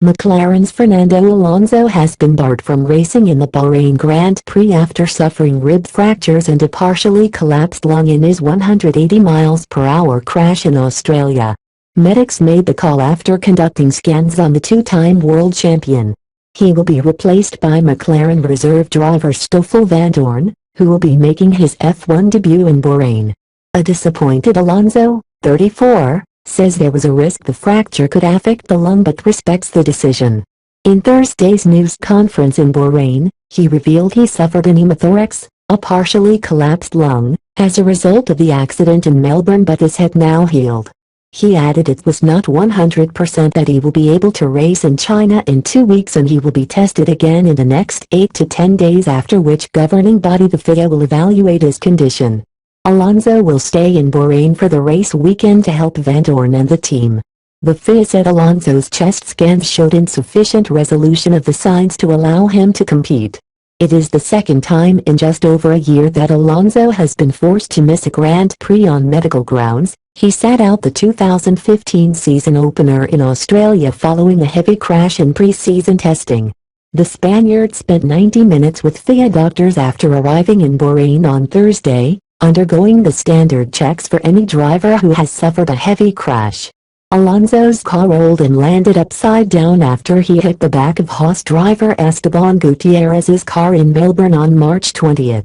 McLaren's Fernando Alonso has been barred from racing in the Bahrain Grand Prix after suffering rib fractures and a partially collapsed lung in his 180 miles per hour crash in Australia. Medics made the call after conducting scans on the two-time world champion. He will be replaced by McLaren reserve driver Stoffel Vandoorne, who will be making his F1 debut in Bahrain. A disappointed Alonso, 34, says there was a risk the fracture could affect the lung but respects the decision. In Thursday's news conference in Bahrain, he revealed he suffered an pneumothorax, a partially collapsed lung, as a result of the accident in Melbourne, but this had now healed. He added it was not 100% that he will be able to race in China in 2 weeks and he will be tested again in the next 8 to 10 days, after which governing body the FIA will evaluate his condition. Alonso will stay in Bahrain for the race weekend to help Vandoorne and the team. The FIA said Alonso's chest scans showed insufficient resolution of the signs to allow him to compete. It is the second time in just over a year that Alonso has been forced to miss a Grand Prix on medical grounds. He sat out the 2015 season opener in Australia following a heavy crash in pre-season testing. The Spaniard spent 90 minutes with FIA doctors after arriving in Bahrain on Thursday, undergoing the standard checks for any driver who has suffered a heavy crash. Alonso's car rolled and landed upside down after he hit the back of Haas driver Esteban Gutierrez's car in Melbourne on March 20.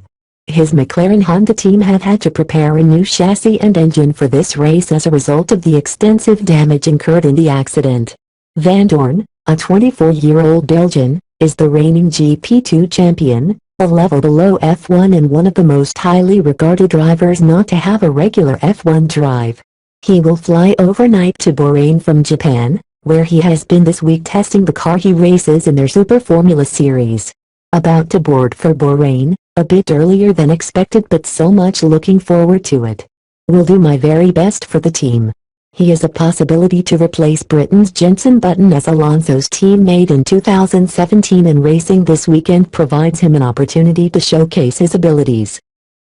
His McLaren Honda team have had to prepare a new chassis and engine for this race as a result of the extensive damage incurred in the accident. Vandoorne, a 24-year-old Belgian, is the reigning GP2 champion, a level below F1 and one of the most highly regarded drivers not to have a regular F1 drive. He will fly overnight to Bahrain from Japan, where he has been this week testing the car he races in their Super Formula Series. About to board for Bahrain, a bit earlier than expected, but so much looking forward to it. Will do my very best for the team. He is a possibility to replace Britain's Jenson Button as Alonso's teammate in 2017, and racing this weekend provides him an opportunity to showcase his abilities.